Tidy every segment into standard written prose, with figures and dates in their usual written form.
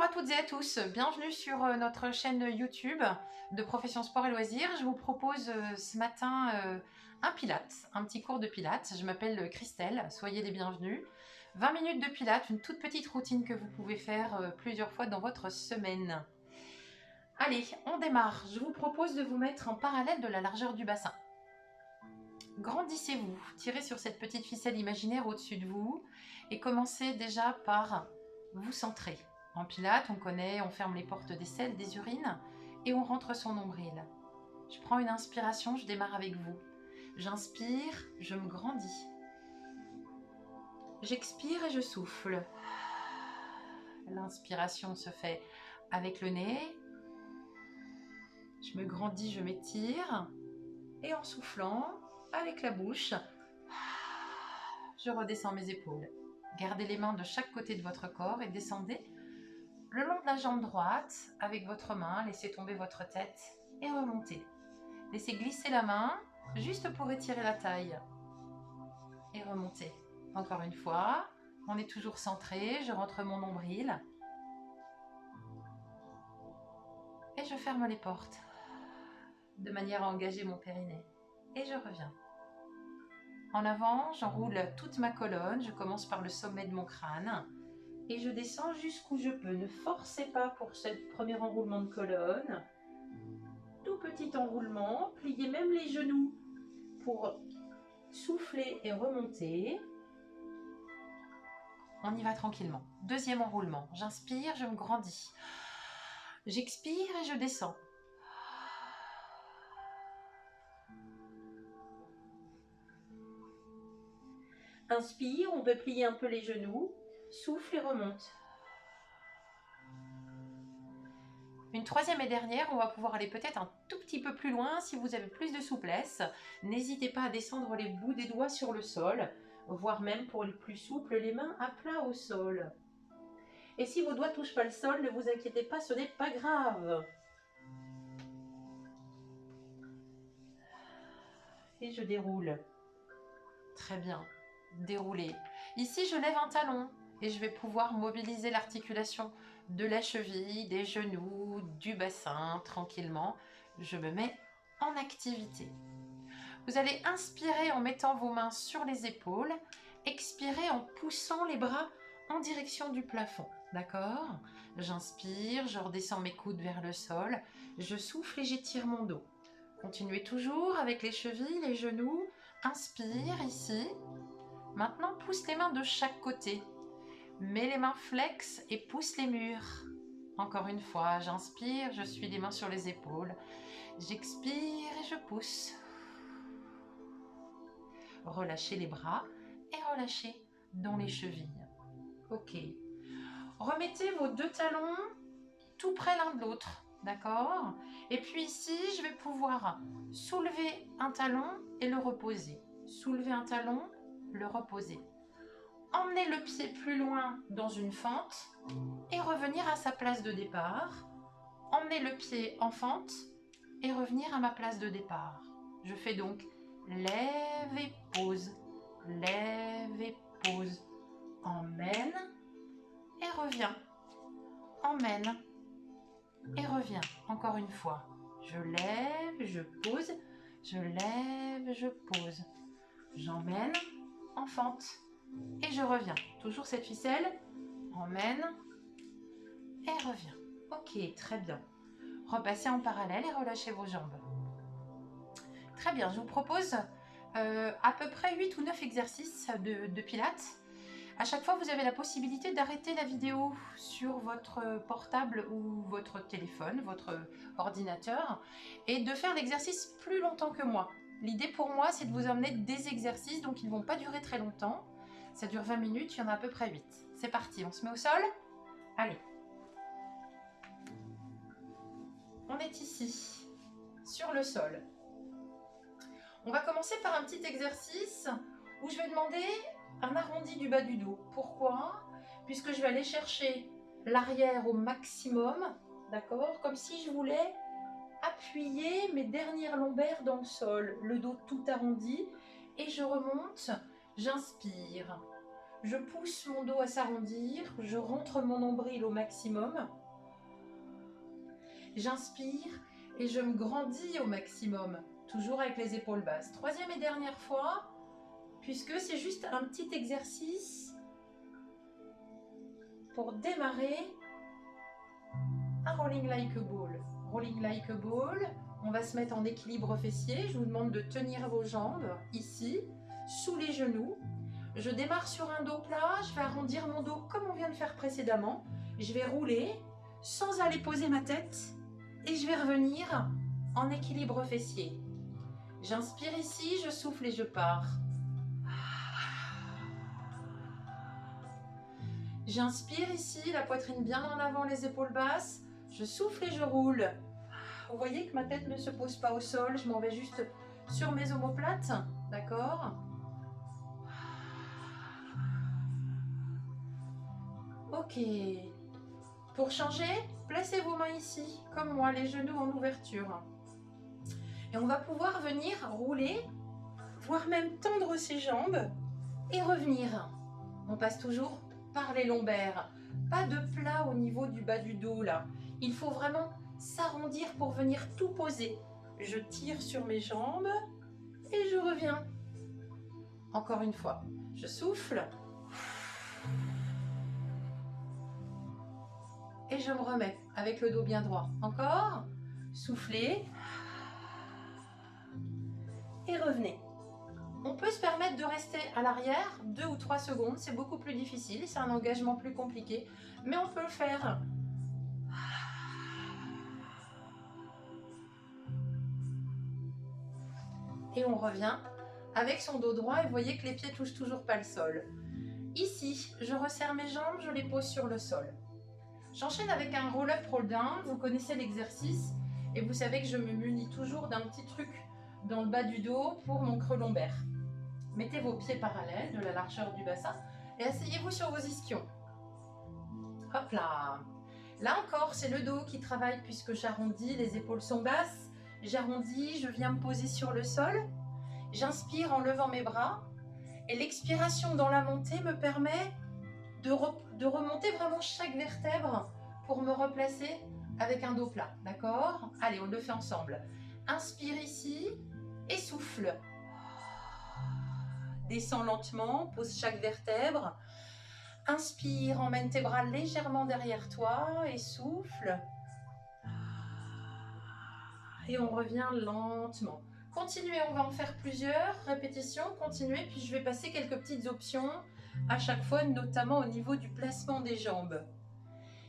Bonjour à toutes et à tous, bienvenue sur notre chaîne YouTube de Profession Sport et Loisirs. Je vous propose ce matin un Pilates, un petit cours de Pilates. Je m'appelle Christelle, soyez les bienvenus. 20 minutes de Pilates, une toute petite routine que vous pouvez faire plusieurs fois dans votre semaine. Allez, on démarre. Je vous propose de vous mettre en parallèle de la largeur du bassin. Grandissez-vous, tirez sur cette petite ficelle imaginaire au-dessus de vous et commencez déjà par vous centrer. En Pilates, on connaît, on ferme les portes des selles, des urines et on rentre son nombril. Je prends une inspiration, je démarre avec vous. J'inspire, je me grandis. J'expire et je souffle. L'inspiration se fait avec le nez. Je me grandis, je m'étire. Et en soufflant, avec la bouche, je redescends mes épaules. Gardez les mains de chaque côté de votre corps et descendez le long de la jambe droite avec votre main. Laissez tomber votre tête et remontez. Laissez glisser la main juste pour étirer la taille et remonter. Encore une fois, on est toujours centré. Je rentre mon nombril et je ferme les portes de manière à engager mon périnée. Et je reviens. En avant, j'enroule toute ma colonne. Je commence par le sommet de mon crâne et je descends jusqu'où je peux. Ne forcez pas pour ce premier enroulement de colonne. Tout petit enroulement. Pliez même les genoux pour souffler et remonter. On y va tranquillement. Deuxième enroulement. J'inspire, je me grandis. J'expire et je descends. Inspire, on peut plier un peu les genoux. Souffle et remonte. Une troisième et dernière, on va pouvoir aller peut-être un tout petit peu plus loin si vous avez plus de souplesse. N'hésitez pas à descendre les bouts des doigts sur le sol, voire même pour les plus souples, les mains à plat au sol. Et si vos doigts ne touchent pas le sol, ne vous inquiétez pas, ce n'est pas grave. Et je déroule. Très bien. Déroulez. Ici, je lève un talon et je vais pouvoir mobiliser l'articulation de la cheville, des genoux, du bassin, tranquillement. Je me mets en activité. Vous allez inspirer en mettant vos mains sur les épaules, expirer en poussant les bras en direction du plafond. D'accord? J'inspire, je redescends mes coudes vers le sol, je souffle et j'étire mon dos. Continuez toujours avec les chevilles, les genoux. Inspire ici. Maintenant, pousse les mains de chaque côté. Mets les mains flex et pousse les murs. Encore une fois, j'inspire, je suis les mains sur les épaules. J'expire et je pousse. Relâchez les bras et relâchez dans les chevilles. Ok. Remettez vos deux talons tout près l'un de l'autre. D'accord? Et puis ici, je vais pouvoir soulever un talon et le reposer. Soulever un talon, le reposer. Emmenez le pied plus loin dans une fente et revenir à sa place de départ. Emmenez le pied en fente et revenir à ma place de départ. Je fais donc lève et pose, lève et pose. Emmène et reviens. Emmène et reviens. Encore une fois. Je lève, je pose, je lève, je pose. J'emmène en fente et je reviens. Toujours cette ficelle. Emmène et reviens. Ok, très bien. Repassez en parallèle et relâchez vos jambes. Très bien, je vous propose à peu près 8 ou 9 exercices de Pilates. À chaque fois, vous avez la possibilité d'arrêter la vidéo sur votre portable ou votre téléphone, votre ordinateur, et de faire l'exercice plus longtemps que moi. L'idée pour moi, c'est de vous emmener des exercices, donc ils ne vont pas durer très longtemps. Ça dure 20 minutes, il y en a à peu près 8. C'est parti, on se met au sol? Allez. On est ici, sur le sol. On va commencer par un petit exercice où je vais demander un arrondi du bas du dos. Pourquoi? Puisque je vais aller chercher l'arrière au maximum, d'accord? Comme si je voulais appuyer mes dernières lombaires dans le sol, le dos tout arrondi, et je remonte, j'inspire. Je pousse mon dos à s'arrondir, je rentre mon nombril au maximum, J'inspire et je me grandis au maximum, toujours avec les épaules basses. Troisième et dernière fois, puisque c'est juste un petit exercice pour démarrer un rolling like a ball. Rolling like a ball, on va se mettre en équilibre fessier. Je vous demande de tenir vos jambes ici, sous les genoux. Je démarre sur un dos plat, je vais arrondir mon dos comme on vient de faire précédemment. Je vais rouler sans aller poser ma tête et je vais revenir en équilibre fessier. J'inspire ici, je souffle et je pars. J'inspire ici, la poitrine bien en avant, les épaules basses. Je souffle et je roule. Vous voyez que ma tête ne se pose pas au sol, je m'en vais juste sur mes omoplates, d'accord? Ok. Pour changer, placez vos mains ici, comme moi, les genoux en ouverture. Et on va pouvoir venir rouler, voire même tendre ses jambes et revenir. On passe toujours par les lombaires. Pas de plat au niveau du bas du dos là. Il faut vraiment s'arrondir pour venir tout poser. Je tire sur mes jambes et je reviens. Encore une fois, je souffle. Et je me remets avec le dos bien droit. Encore, soufflez. Et revenez. On peut se permettre de rester à l'arrière 2 ou 3 secondes. C'est beaucoup plus difficile, c'est un engagement plus compliqué. Mais on peut le faire. Et on revient avec son dos droit. Et vous voyez que les pieds touchent toujours pas le sol. Ici, je resserre mes jambes, je les pose sur le sol. J'enchaîne avec un roll-up, roll-down. Vous connaissez l'exercice et vous savez que je me munis toujours d'un petit truc dans le bas du dos pour mon creux lombaire. Mettez vos pieds parallèles de la largeur du bassin et asseyez-vous sur vos ischions. Hop là. Là encore, c'est le dos qui travaille puisque j'arrondis, les épaules sont basses. J'arrondis, je viens me poser sur le sol. J'inspire en levant mes bras. Et l'expiration dans la montée me permet de remonter vraiment chaque vertèbre pour me replacer avec un dos plat. D'accord? Allez, on le fait ensemble. Inspire ici et souffle. Descends lentement, pose chaque vertèbre. Inspire, emmène tes bras légèrement derrière toi et souffle. Et on revient lentement. Continuez, on va en faire plusieurs répétitions. Continuez, puis je vais passer quelques petites options à chaque fois, notamment au niveau du placement des jambes.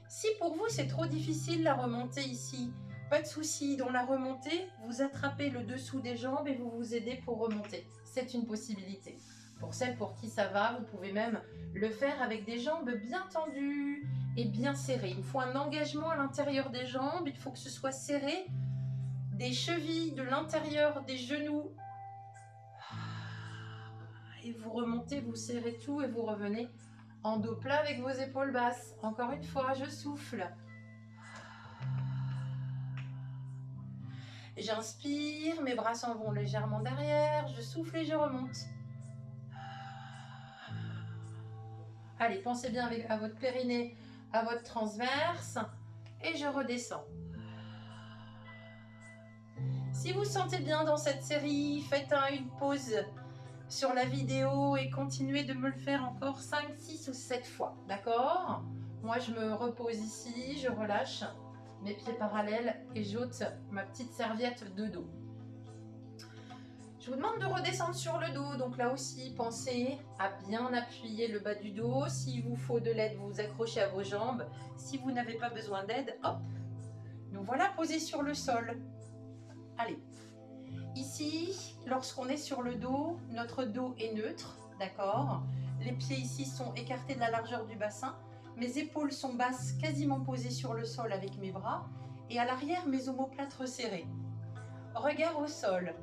Si pour vous c'est trop difficile la remontée ici, pas de souci, dans la remontée, vous attrapez le dessous des jambes et vous vous aidez pour remonter. C'est une possibilité. Pour celles pour qui ça va, vous pouvez même le faire avec des jambes bien tendues et bien serrées. Il faut un engagement à l'intérieur des jambes, il faut que ce soit serré, des chevilles, de l'intérieur des genoux. Et vous remontez, vous serrez tout et vous revenez en dos plat avec vos épaules basses. Encore une fois, je souffle. J'inspire, mes bras s'en vont légèrement derrière, je souffle et je remonte. Allez, pensez bien à votre périnée, à votre transverse et je redescends. Si vous sentez bien dans cette série, faites une pause sur la vidéo et continuez de me le faire encore 5, 6 ou 7 fois, d'accord? Moi, je me repose ici, je relâche mes pieds parallèles et j'ôte ma petite serviette de dos. Je vous demande de redescendre sur le dos, donc là aussi, pensez à bien appuyer le bas du dos. S'il vous faut de l'aide, vous vous accrochez à vos jambes. Si vous n'avez pas besoin d'aide, hop, nous voilà posés sur le sol. Allez, ici, lorsqu'on est sur le dos, notre dos est neutre, d'accord? Les pieds ici sont écartés de la largeur du bassin. Mes épaules sont basses, quasiment posées sur le sol avec mes bras. Et à l'arrière, mes omoplates resserrées. Regard au sol.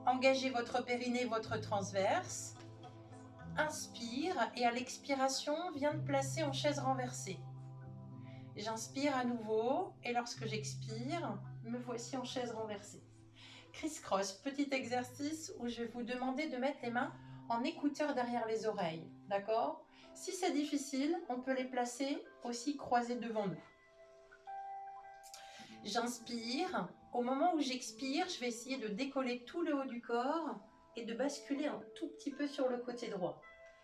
Engagez votre périnée, votre transverse. Inspire et à l'expiration, viens de placer en chaise renversée. J'inspire à nouveau et lorsque j'expire, me voici en chaise renversée. Criss-cross, petit exercice où je vais vous demander de mettre les mains en écouteurs derrière les oreilles, d'accord? Si c'est difficile, on peut les placer aussi croisés devant nous. J'inspire. Au moment où j'expire, je vais essayer de décoller tout le haut du corps et de basculer un tout petit peu sur le côté droit.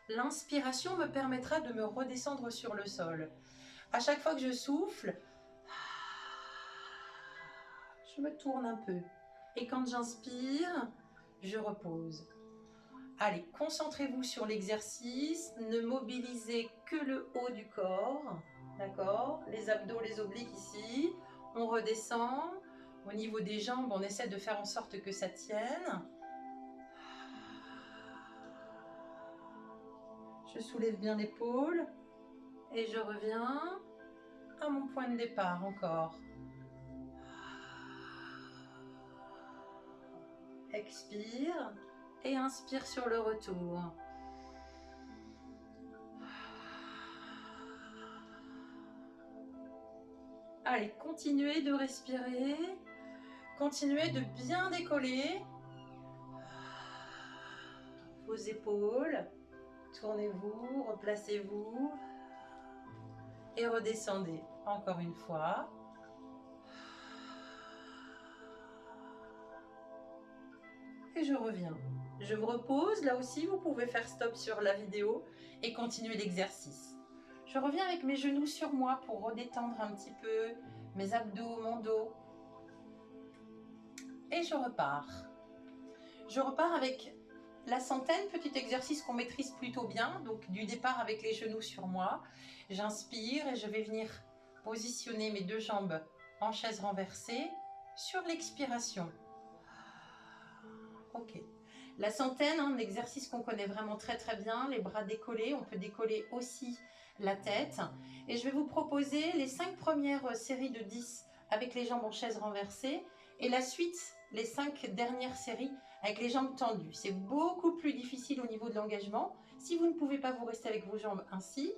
L'inspiration me permettra de me redescendre sur le sol. À chaque fois que je souffle, je me tourne un peu. Et quand j'inspire, je repose. Allez, concentrez-vous sur l'exercice. Ne mobilisez que le haut du corps. D'accord? Les abdos, les obliques ici. On redescend. Au niveau des jambes, on essaie de faire en sorte que ça tienne. Je soulève bien l'épaule. Et je reviens à mon point de départ encore. Expire et inspire sur le retour. Allez, continuez de respirer. Continuez de bien décoller vos épaules. Tournez-vous, replacez-vous et redescendez encore une fois. Et je reviens. Je vous repose. Là aussi, vous pouvez faire stop sur la vidéo et continuer l'exercice. Je reviens avec mes genoux sur moi pour redétendre un petit peu mes abdos, mon dos. Et je repars. Je repars avec la centaine, petit exercice qu'on maîtrise plutôt bien. Donc du départ avec les genoux sur moi. J'inspire et je vais venir positionner mes deux jambes en chaise renversée sur l'expiration. Ok. La centaine, un exercice qu'on connaît vraiment très très bien, les bras décollés. On peut décoller aussi la tête. Et je vais vous proposer les 5 premières séries de 10 avec les jambes en chaise renversée. Et la suite, les 5 dernières séries avec les jambes tendues. C'est beaucoup plus difficile au niveau de l'engagement. Si vous ne pouvez pas, vous restez avec vos jambes ainsi,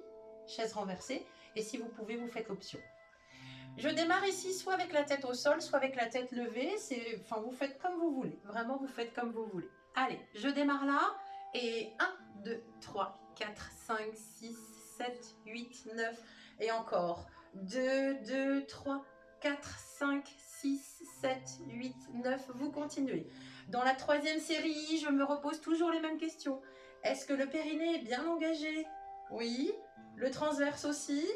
chaise renversée. Et si vous pouvez, vous faites l'option. Je démarre ici soit avec la tête au sol, soit avec la tête levée. Enfin, vous faites comme vous voulez. Vraiment, vous faites comme vous voulez. Allez, je démarre là. Et 1, 2, 3, 4, 5, 6, 7, 8, 9. Et encore. 2, 2, 3, 4, 5, 6, 7, 8, 9. Vous continuez. Dans la troisième série, je me repose toujours les mêmes questions. Est-ce que le périnée est bien engagé? Oui. Le transverse aussi?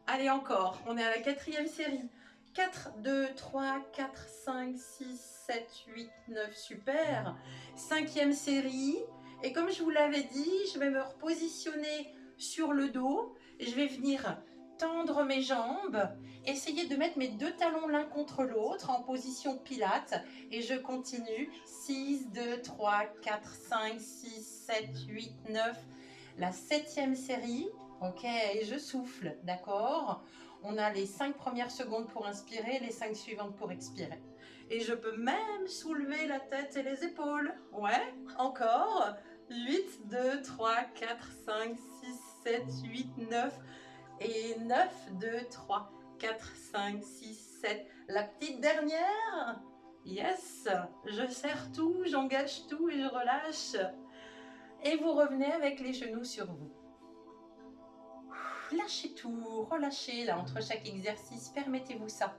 Allez, encore. On est à la quatrième série. 4, 2, 3, 4, 5, 6, 7, 8, 9. Super. Cinquième série. Et comme je vous l'avais dit, je vais me repositionner sur le dos. Et je vais venir tendre mes jambes. Essayer de mettre mes deux talons l'un contre l'autre en position pilate. Et je continue. 6, 2, 3, 4, 5, 6, 7, 8, 9. La septième série. Ok, et je souffle, d'accord? On a les 5 premières secondes pour inspirer, les 5 suivantes pour expirer. Et je peux même soulever la tête et les épaules. Ouais, encore. 8, 2, 3, 4, 5, 6, 7, 8, 9. Et 9, 2, 3, 4, 5, 6, 7. La petite dernière. Yes, je serre tout, j'engage tout et je relâche. Et vous revenez avec les genoux sur vous. Lâchez tout, relâchez là entre chaque exercice, permettez-vous ça,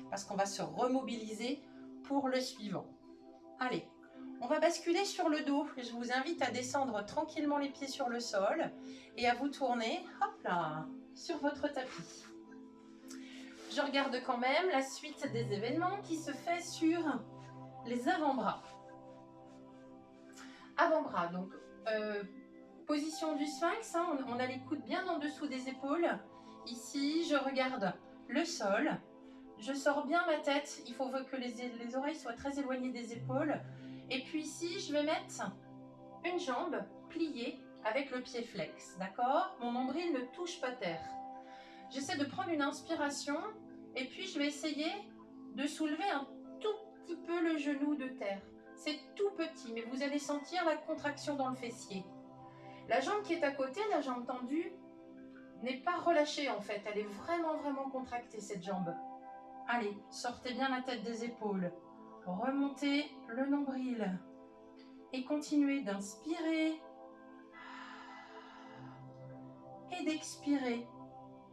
parce qu'on va se remobiliser pour le suivant. Allez, on va basculer sur le dos. Je vous invite à descendre tranquillement les pieds sur le sol et à vous tourner, hop là, sur votre tapis. Je regarde quand même la suite des événements qui se fait sur les avant-bras. Avant-bras, donc position du sphinx, hein, on a les coudes bien en dessous des épaules. Ici, je regarde le sol. Je sors bien ma tête. Il faut que les oreilles soient très éloignées des épaules. Et puis ici, je vais mettre une jambe pliée avec le pied flex. D'accord? Mon nombril ne touche pas terre. J'essaie de prendre une inspiration. Et puis, je vais essayer de soulever un tout petit peu le genou de terre. C'est tout petit, mais vous allez sentir la contraction dans le fessier. La jambe qui est à côté, la jambe tendue, n'est pas relâchée en fait. Elle est vraiment, vraiment contractée cette jambe. Allez, sortez bien la tête des épaules. Remontez le nombril. Et continuez d'inspirer. Et d'expirer.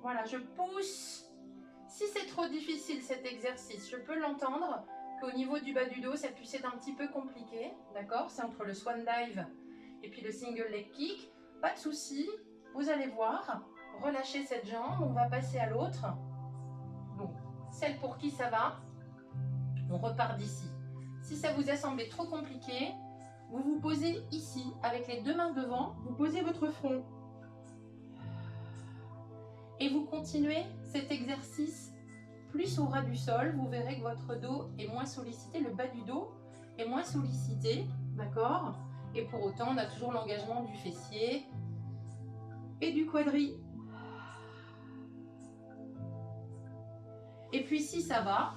Voilà, je pousse. Si c'est trop difficile cet exercice, je peux l'entendre qu'au niveau du bas du dos, ça puisse être un petit peu compliqué, d'accord? C'est entre le swan dive et puis le single leg kick. Pas de souci, vous allez voir. Relâchez cette jambe, on va passer à l'autre. Donc, celle pour qui ça va, on repart d'ici. Si ça vous a semblé trop compliqué, vous vous posez ici, avec les deux mains devant, vous posez votre front. Et vous continuez cet exercice plus au ras du sol. Vous verrez que votre dos est moins sollicité, le bas du dos est moins sollicité, d'accord? Et pour autant, on a toujours l'engagement du fessier et du quadri. Et puis si ça va,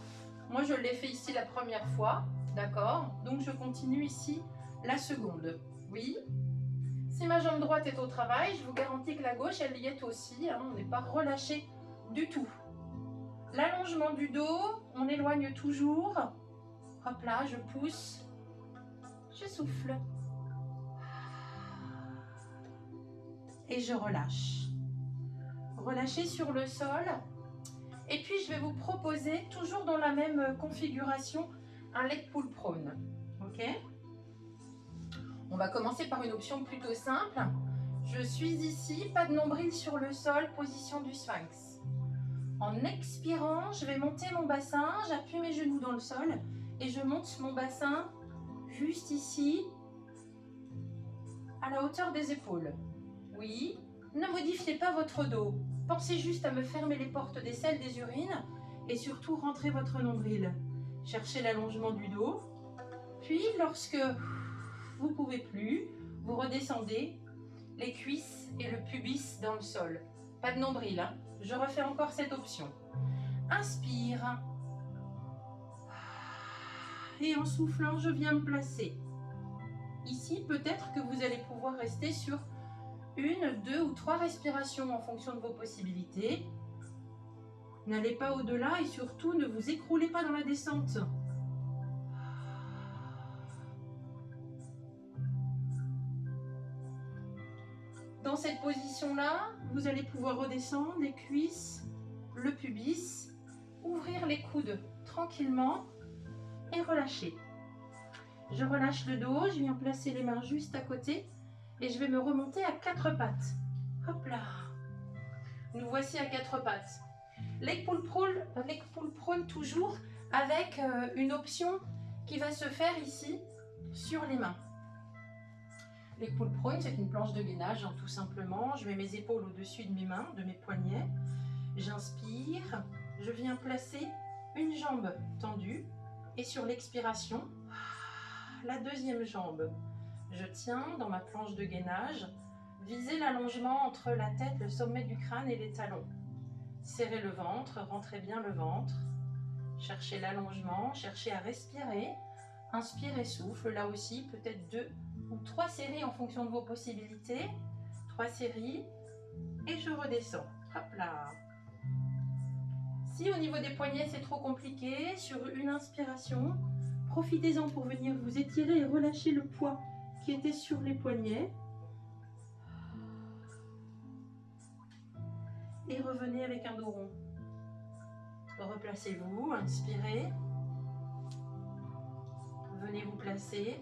moi je l'ai fait ici la première fois, d'accord? Donc je continue ici la seconde. Oui. Si ma jambe droite est au travail, je vous garantis que la gauche, elle y est aussi. Hein, on n'est pas relâché du tout. L'allongement du dos, on éloigne toujours. Hop là, je pousse. Je souffle. Et je relâche. Relâchez sur le sol. Et puis, je vais vous proposer, toujours dans la même configuration, un leg pull prone. Ok ? On va commencer par une option plutôt simple. Je suis ici, pas de nombril sur le sol, position du sphinx. En expirant, je vais monter mon bassin, j'appuie mes genoux dans le sol et je monte mon bassin juste ici, à la hauteur des épaules. Oui, ne modifiez pas votre dos. Pensez juste à me fermer les portes des selles des urines et surtout rentrez votre nombril. Cherchez l'allongement du dos. Puis, lorsque vous ne pouvez plus, vous redescendez les cuisses et le pubis dans le sol. Pas de nombril, hein. Je refais encore cette option. Inspire. Et en soufflant, je viens me placer. Ici, peut-être que vous allez pouvoir rester sur 1, 2 ou 3 respirations en fonction de vos possibilités. N'allez pas au-delà et surtout ne vous écroulez pas dans la descente. Dans cette position-là, vous allez pouvoir redescendre les cuisses, le pubis, ouvrir les coudes tranquillement et relâcher. Je relâche le dos, je viens placer les mains juste à côté et je vais me remonter à 4 pattes. Hop là. Nous voici à 4 pattes. Leg pull prone toujours avec une option qui va se faire ici sur les mains. Leg pull prone, c'est une planche de gainage, hein, tout simplement. Je mets mes épaules au-dessus de mes mains, de mes poignets. J'inspire, je viens placer une jambe tendue et sur l'expiration, la deuxième jambe. Je tiens dans ma planche de gainage, visez l'allongement entre la tête, le sommet du crâne et les talons. Serrez le ventre, rentrez bien le ventre. Cherchez l'allongement, cherchez à respirer. Inspire et souffle, là aussi peut-être 2 ou 3 séries en fonction de vos possibilités. 3 séries et je redescends. Hop là. Si au niveau des poignets c'est trop compliqué, sur une inspiration, profitez-en pour venir vous étirer et relâcher le poids qui était sur les poignets. Et revenez avec un dos rond. Replacez-vous, inspirez. Venez vous placer.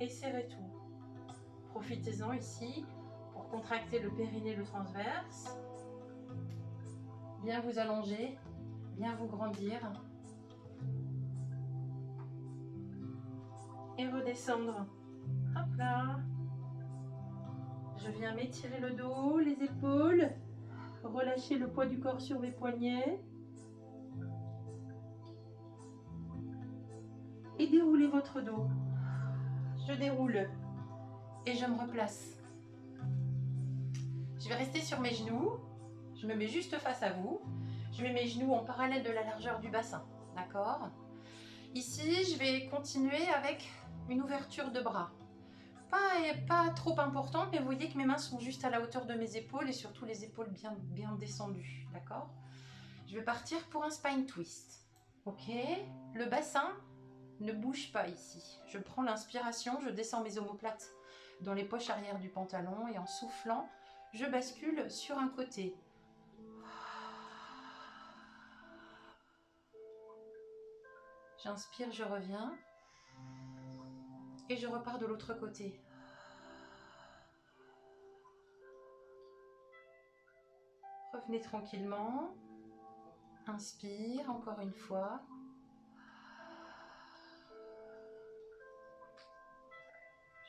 Et serrez tout. Profitez-en ici pour contracter le périnée, le transverse. Bien vous allonger, bien vous grandir. Et redescendre. Hop là. Je viens m'étirer le dos, les épaules. Relâcher le poids du corps sur mes poignets. Et déroulez votre dos. Je déroule et je me replace. Je vais rester sur mes genoux. Je me mets juste face à vous. Je mets mes genoux en parallèle de la largeur du bassin. D'accord ? Ici, je vais continuer avec une ouverture de bras. Pas trop importante, mais vous voyez que mes mains sont juste à la hauteur de mes épaules et surtout les épaules bien descendues. D'accord ? Je vais partir pour un spine twist. Ok ? Le bassin ne bouge pas ici. Je prends l'inspiration, je descends mes omoplates dans les poches arrière du pantalon et en soufflant, je bascule sur un côté. J'inspire, je reviens. Et je repars de l'autre côté. Revenez tranquillement. Inspire encore une fois.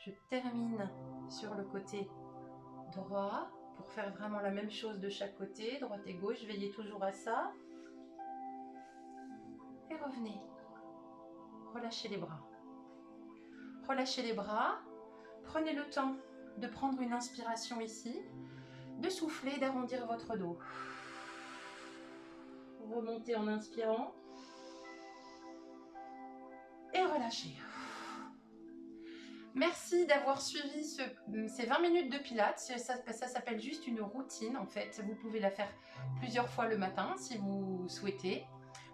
Je termine sur le côté droit pour faire vraiment la même chose de chaque côté, droite et gauche. Veillez toujours à ça. Et revenez. Relâchez les bras. Relâchez les bras. Prenez le temps de prendre une inspiration ici, de souffler, d'arrondir votre dos. Remontez en inspirant. Et relâchez. Merci d'avoir suivi ces 20 minutes de pilates. Ça s'appelle juste une routine en fait. Vous pouvez la faire plusieurs fois le matin si vous souhaitez.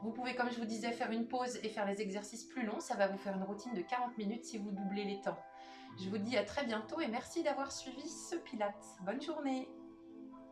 Vous pouvez, comme je vous disais, faire une pause et faire les exercices plus longs. Ça va vous faire une routine de 40 minutes si vous doublez les temps. Je vous dis à très bientôt et merci d'avoir suivi ce pilates. Bonne journée.